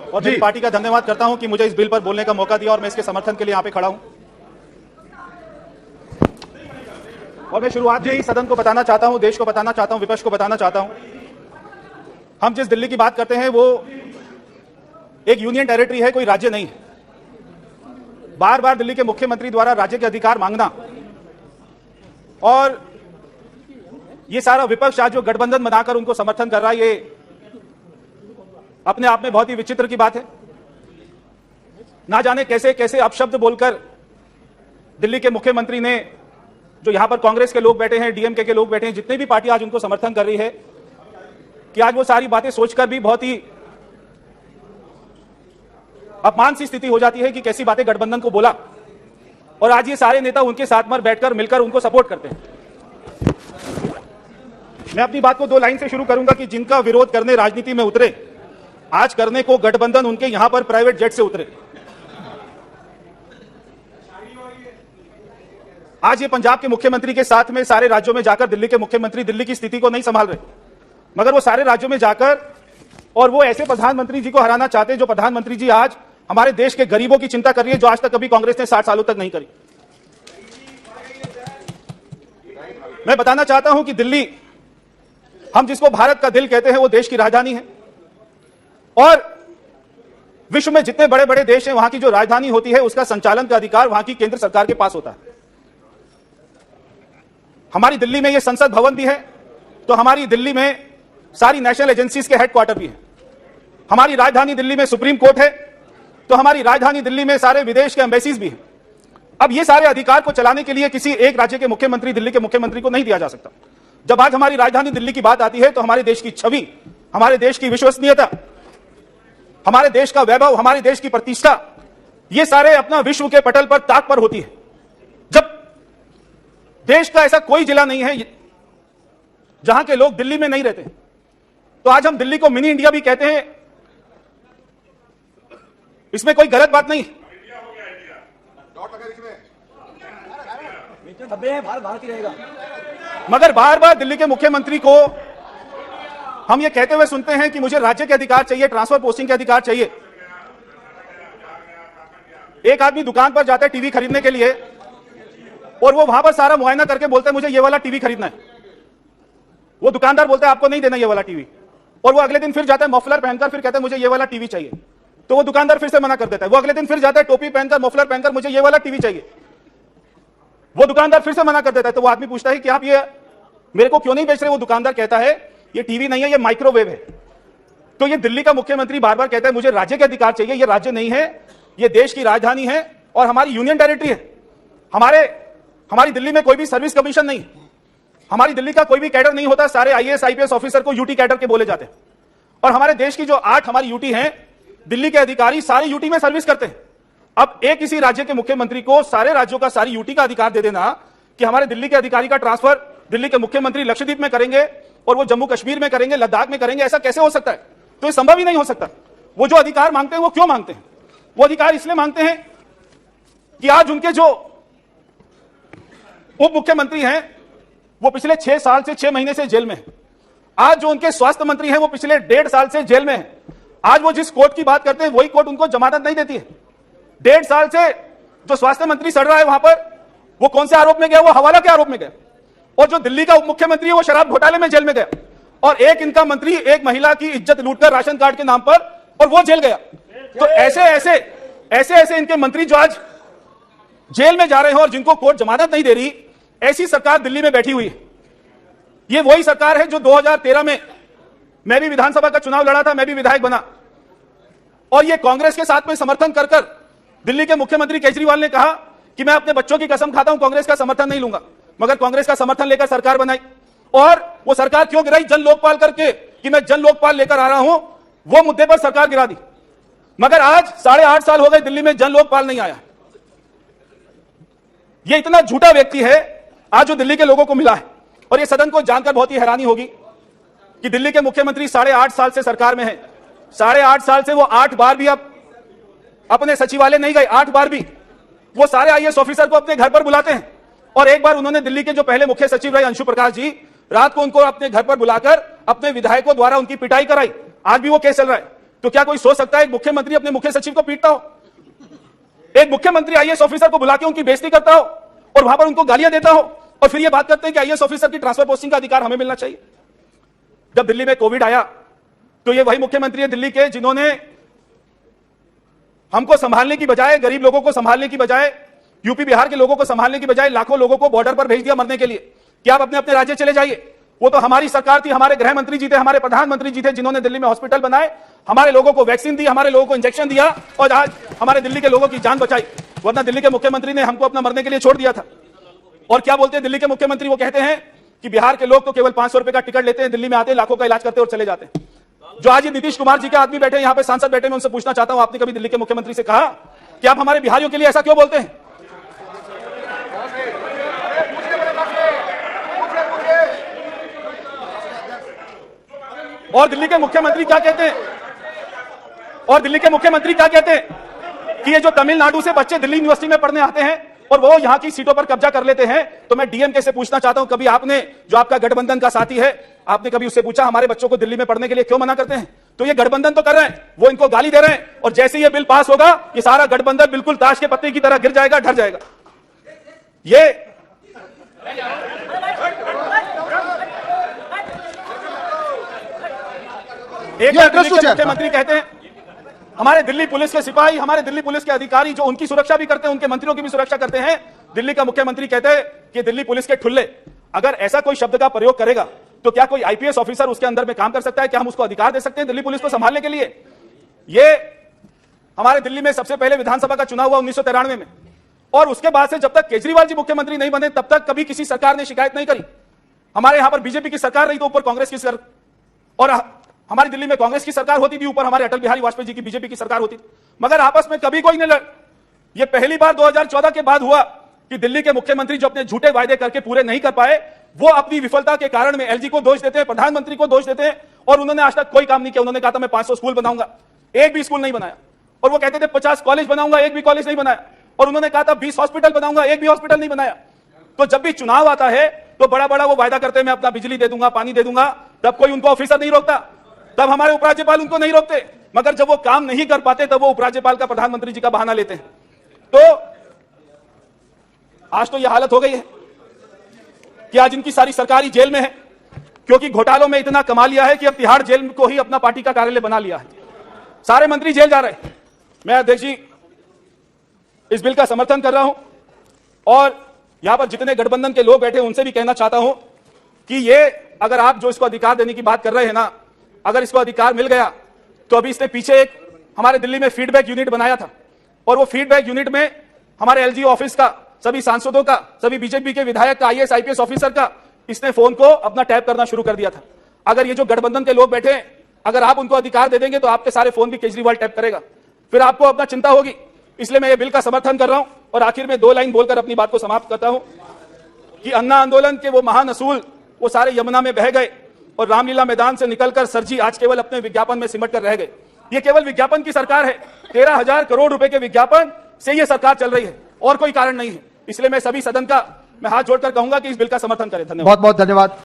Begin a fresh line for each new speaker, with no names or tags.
और मेरी पार्टी का धन्यवाद करता हूं कि मुझे इस बिल पर बोलने का मौका दिया और मैं इसके समर्थन के लिए यहां पे खड़ा हूं। और मैं शुरुआत में ही सदन को बताना चाहता हूं, देश को बताना चाहता हूं, विपक्ष को बताना चाहता हूं, हम जिस दिल्ली की बात करते हैं वो एक यूनियन टेरिटरी है, कोई राज्य नहीं है। बार बार दिल्ली के मुख्यमंत्री द्वारा राज्य के अधिकार मांगना और ये सारा विपक्ष आज जो गठबंधन बनाकर उनको समर्थन कर रहा है, ये अपने आप में बहुत ही विचित्र की बात है। ना जाने कैसे कैसे अपशब्द बोलकर दिल्ली के मुख्यमंत्री ने, जो यहां पर कांग्रेस के लोग बैठे हैं, डीएमके के लोग बैठे हैं, जितने भी पार्टी आज उनको समर्थन कर रही है, कि आज वो सारी बातें सोचकर भी बहुत ही अपमान सी स्थिति हो जाती है कि कैसी बातें गठबंधन को बोला और आज ये सारे नेता उनके साथ में बैठकर मिलकर उनको सपोर्ट करते हैं। मैं अपनी बात को 2 लाइन से शुरू करूंगा कि जिनका विरोध करने राजनीति में उतरे, आज करने को गठबंधन उनके यहां पर प्राइवेट जेट से उतरे। आज ये पंजाब के मुख्यमंत्री के साथ में सारे राज्यों में जाकर दिल्ली के मुख्यमंत्री दिल्ली की स्थिति को नहीं संभाल रहे, मगर वो सारे राज्यों में जाकर और वो ऐसे प्रधानमंत्री जी को हराना चाहते हैं जो प्रधानमंत्री जी आज हमारे देश के गरीबों की चिंता कर रही है, जो आज तक कभी कांग्रेस ने 60 सालों तक नहीं करी। मैं बताना चाहता हूं कि दिल्ली, हम जिसको भारत का दिल कहते हैं, वो देश की राजधानी है और विश्व में जितने बड़े बड़े देश हैं वहां की जो राजधानी होती है उसका संचालन का अधिकार वहां की केंद्र सरकार के पास होता है। हमारी दिल्ली में ये संसद भवन भी है, तो हमारी दिल्ली में सारी नेशनल एजेंसीज के हेडक्वार्टर भी है। हमारी राजधानी दिल्ली में सुप्रीम कोर्ट है, तो हमारी राजधानी दिल्ली में सारे विदेश के एम्बेसीज भी हैं। अब ये सारे अधिकार को चलाने के लिए किसी एक राज्य के मुख्यमंत्री, दिल्ली के मुख्यमंत्री को नहीं दिया जा सकता। जब आज हमारी राजधानी दिल्ली की बात आती है तो हमारे देश की छवि, हमारे देश की विश्वसनीयता, हमारे देश का वैभव, हमारे देश की प्रतिष्ठा, ये सारे अपना विश्व के पटल पर ताक पर होती है। जब देश का ऐसा कोई जिला नहीं है जहां के लोग दिल्ली में नहीं रहते, तो आज हम दिल्ली को मिनी इंडिया भी कहते हैं, इसमें कोई गलत बात नहीं। मगर बार बार दिल्ली के मुख्यमंत्री को हम ये कहते हुए सुनते हैं कि मुझे राज्य के अधिकार चाहिए, ट्रांसफर पोस्टिंग के अधिकार चाहिए। एक आदमी दुकान पर जाता है टीवी खरीदने के लिए और वो वहां पर सारा मुआयना करके बोलते हैं मुझे ये वाला टीवी खरीदना है। वो दुकानदार बोलता है आपको नहीं देना ये वाला टीवी, और वो अगले दिन फिर जाता है मफलर पहनकर, फिर कहता है मुझे ये वाला टीवी चाहिए, तो वो दुकानदार फिर से मना कर देता है। वो अगले दिन फिर जाता है टोपी पहनकर, मफलर पहनकर, मुझे ये वाला टीवी चाहिए, वो दुकानदार फिर से मना कर देता है। तो वो आदमी पूछता है कि आप ये मेरे को क्यों नहीं बेच रहे? वो दुकानदार कहता है ये टीवी नहीं है, ये माइक्रोवेव है। तो ये दिल्ली का मुख्यमंत्री बार बार कहता है मुझे राज्य के अधिकार चाहिए, ये राज्य नहीं है, ये देश की राजधानी है और हमारी यूनियन टेरिटरी है। हमारी दिल्ली में कोई भी सर्विस कमीशन नहीं, हमारी दिल्ली का कोई भी कैडर नहीं होता। सारे आईएएस आईपीएस ऑफिसर को यूटी कैडर के बोले जाते हैं और हमारे देश की जो 8 हमारी यूटी हैं, दिल्ली के अधिकारी सारे यूटी में सर्विस करते हैं। अब एक किसी राज्य के मुख्यमंत्री को सारे राज्यों का, सारी यूटी का अधिकार दे देना कि हमारे दिल्ली के अधिकारी का ट्रांसफर दिल्ली के मुख्यमंत्री लक्षद्वीप में करेंगे और वो जम्मू कश्मीर में करेंगे, लद्दाख में करेंगे, ऐसा कैसे हो सकता है? तो ये संभव ही नहीं हो सकता। वो जो अधिकार मांगते हैं वो क्यों मांगते हैं? वो अधिकार इसलिए मांगते हैं कि आज उनके जो उप मुख्यमंत्री हैं वो पिछले 6 साल से 6 महीने से जेल में है। आज जो उनके स्वास्थ्य मंत्री हैं वो पिछले 1.5 साल से जेल में है। आज वो जिस कोर्ट की बात करते हैं वही कोर्ट उनको जमानत नहीं देती है। 1.5 साल से जो स्वास्थ्य मंत्री सड़ रहा है वहां पर, वो कौन से आरोप में गया? वो हवाला के आरोप में गया। और जो दिल्ली का उप मुख्यमंत्री है वो शराब घोटाले में जेल में गया। और एक इनका मंत्री एक महिला की इज्जत लूटकर राशन कार्ड के नाम पर, और वो जेल गया। तो ऐसे इनके मंत्री जो आज जेल में जा रहे हैं और जिनको कोर्ट जमानत नहीं दे रही, ऐसी सरकार दिल्ली में बैठी हुई है। ये वही सरकार है जो 2013 में मैं भी विधानसभा का चुनाव लड़ा था, मैं भी विधायक बना, और ये कांग्रेस के साथ में समर्थन कर कर दिल्ली के मुख्यमंत्री केजरीवाल ने कहा कि मैं अपने बच्चों की कसम खाता हूं कांग्रेस का समर्थन नहीं लूंगा, मगर कांग्रेस का समर्थन लेकर सरकार बनाई। और वो सरकार क्यों गिराई? जन लोकपाल करके, कि मैं जन लोकपाल लेकर आ रहा हूं, वो मुद्दे पर सरकार गिरा दी। मगर आज 8.5 साल हो गए दिल्ली में जन लोकपाल नहीं आया। ये इतना झूठा व्यक्ति है आज जो दिल्ली के लोगों को मिला है। और ये सदन को जानकर बहुत ही हैरानी होगी कि दिल्ली के मुख्यमंत्री 8.5 साल से सरकार में है। 8.5 साल से वो 8 बार भी अब अपने सचिवालय नहीं गए। 8 बार भी वो सारे आईएएस ऑफिसर को अपने घर पर बुलाते हैं। और एक बार उन्होंने दिल्ली के जो पहले मुख्य सचिव रहे अंशु प्रकाश जी, रात को उनको अपने घर पर बुलाकर अपने विधायकों द्वारा उनकी पिटाई कराई। आज भी वो केस चल रहा है। तो क्या कोई सोच सकता है एक मुख्यमंत्री अपने मुख्य सचिव को पीटता हो? एक मुख्यमंत्री आईएएस ऑफिसर को बुला के उनकी बेइज्जती करता हो और वहां पर उनको गालियां देता हो और फिर ये बात करते हैं कि आईएएस ऑफिसर की ट्रांसफर पोस्टिंग का अधिकार हमें मिलना चाहिए। जब दिल्ली में कोविड आया तो ये वही मुख्यमंत्री है दिल्ली के जिन्होंने हमको संभालने की बजाय, गरीब लोगों को संभालने की बजाय, यूपी बिहार के लोगों को संभालने की बजाय लाखों लोगों को बॉर्डर पर भेज दिया मरने के लिए कि आप अपने अपने राज्य चले जाइए। वो तो हमारी सरकार थी, हमारे गृह मंत्री जी थे, हमारे प्रधानमंत्री जी थे जिन्होंने दिल्ली में हॉस्पिटल बनाए, हमारे लोगों को वैक्सीन दी, हमारे लोगों को इंजेक्शन दिया और आज हमारे दिल्ली के लोगों की जान बचाई। वरना दिल्ली के मुख्यमंत्री ने हमको अपना मरने के लिए छोड़ दिया था। और क्या बोलते हैं दिल्ली के मुख्यमंत्री? वो कहते हैं कि बिहार के लोग तो केवल 500 रुपए का टिकट लेते हैं, दिल्ली में आते हैं, लाखों का इलाज करते हैं और चले जाते हैं। जो आज ये नीतीश कुमार जी के आदमी बैठे, यहाँ पे सांसद बैठे, मैं उनसे पूछना चाहता हूं, आपने कभी दिल्ली के मुख्यमंत्री से कहा कि आप हमारे बिहारियों के लिए ऐसा क्यों बोलते हैं? और दिल्ली के मुख्यमंत्री क्या कहते हैं? और दिल्ली के मुख्यमंत्री क्या कहते हैं कि ये जो तमिलनाडु से बच्चे दिल्ली यूनिवर्सिटी में पढ़ने आते हैं और वो यहां की सीटों पर कब्जा कर लेते हैं। तो मैं डीएमके से पूछना चाहता हूं, कभी आपने, जो आपका गठबंधन का साथी है, आपने कभी उससे पूछा हमारे बच्चों को दिल्ली में पढ़ने के लिए क्यों मना करते हैं? तो ये गठबंधन तो कर रहे हैं, वो इनको गाली दे रहे हैं और जैसे ये बिल पास होगा ये सारा गठबंधन बिल्कुल ताश के पत्ते की तरह गिर जाएगा, ढर जाएगा। ये एक मुख्यमंत्री कहते हैं हमारे दिल्ली पुलिस के सिपाही, हमारे दिल्ली पुलिस के अधिकारी जो उनकी सुरक्षा भी करते हैं, उनके मंत्रियों की भी सुरक्षा करते हैं, दिल्ली का मुख्यमंत्री कहते हैं कि दिल्ली पुलिस के ठुल्ले। अगर ऐसा कोई शब्द का प्रयोग करेगा तो क्या कोई आईपीएस ऑफिसर उसके अंदर में काम कर सकता है? क्या हम उसको अधिकार दे सकते हैं दिल्ली पुलिस को संभालने के लिए? ये हमारे दिल्ली में सबसे पहले विधानसभा का चुनाव हुआ 1993 में और उसके बाद से जब तक केजरीवाल जी मुख्यमंत्री नहीं बने तब तक कभी किसी सरकार ने शिकायत नहीं करी। हमारे यहां पर बीजेपी की सरकार रही तो ऊपर कांग्रेस की सरकार, और हमारी दिल्ली में कांग्रेस की सरकार होती थी, ऊपर हमारे अटल बिहारी वाजपेयी जी की बीजेपी की सरकार होती थी, मगर आपस में कभी कोई नहीं लड़। ये पहली बार 2014 के बाद हुआ कि दिल्ली के मुख्यमंत्री जो अपने झूठे वायदे करके पूरे नहीं कर पाए, वो अपनी विफलता के कारण में एलजी को दोष देते हैं, प्रधानमंत्री को दोष देते हैं और उन्होंने आज तक कोई काम नहीं किया। उन्होंने कहा था मैं 500 स्कूल बनाऊंगा, एक भी स्कूल नहीं बनाया। और वो कहते थे 50 कॉलेज बनाऊंगा, एक भी कॉलेज नहीं बनाया। और उन्होंने कहा था 20 हॉस्पिटल बनाऊंगा, एक भी हॉस्पिटल नहीं बनाया। तो जब भी चुनाव आता है तो बड़ा बड़ा वो वायदा करते हैं मैं अपना बिजली दे दूंगा, पानी दे दूंगा, तब कोई उनको ऑफिसर नहीं रोकता, तब हमारे उपराज्यपाल उनको नहीं रोकते। मगर जब वो काम नहीं कर पाते तब वो उपराज्यपाल का, प्रधानमंत्री जी का बहाना लेते हैं। तो आज तो यह हालत हो गई है कि आज इनकी सारी सरकारी जेल में है, क्योंकि घोटालों में इतना कमा लिया है कि अब तिहाड़ जेल को ही अपना पार्टी का कार्यालय बना लिया है। सारे मंत्री जेल जा रहे हैं। मैं अध्यक्ष जी इस बिल का समर्थन कर रहा हूं और यहां पर जितने गठबंधन के लोग बैठे उनसे भी कहना चाहता हूं कि ये अगर आप जो इसको अधिकार देने की बात कर रहे हैं ना, अगर इसको अधिकार मिल गया तो अभी इसने पीछे एक हमारे दिल्ली में फीडबैक यूनिट बनाया था और वो फीडबैक यूनिट में हमारे एलजी ऑफिस का, सभी सांसदों का, सभी बीजेपी के विधायक का, आईएएस आईपीएस ऑफिसर का इसने फोन को अपना टैप करना शुरू कर दिया था। अगर ये जो गठबंधन के लोग बैठे हैं, अगर आप उनको अधिकार दे देंगे तो आपके सारे फोन भी केजरीवाल टैप करेगा, फिर आपको अपना चिंता होगी। इसलिए मैं ये बिल का समर्थन कर रहा हूं और आखिर में 2 लाइन बोलकर अपनी बात को समाप्त करता हूं कि अन्ना आंदोलन के वो महान असूल वो सारे यमुना में बह गए और रामलीला मैदान से निकलकर सरजी आज केवल अपने विज्ञापन में सिमट कर रह गए। ये केवल विज्ञापन की सरकार है। 13,000 करोड़ रुपए के विज्ञापन से ये सरकार चल रही है और कोई कारण नहीं है। इसलिए मैं सभी सदन का मैं हाथ जोड़कर कहूंगा कि इस बिल का समर्थन करें। धन्यवाद।
बहुत बहुत धन्यवाद।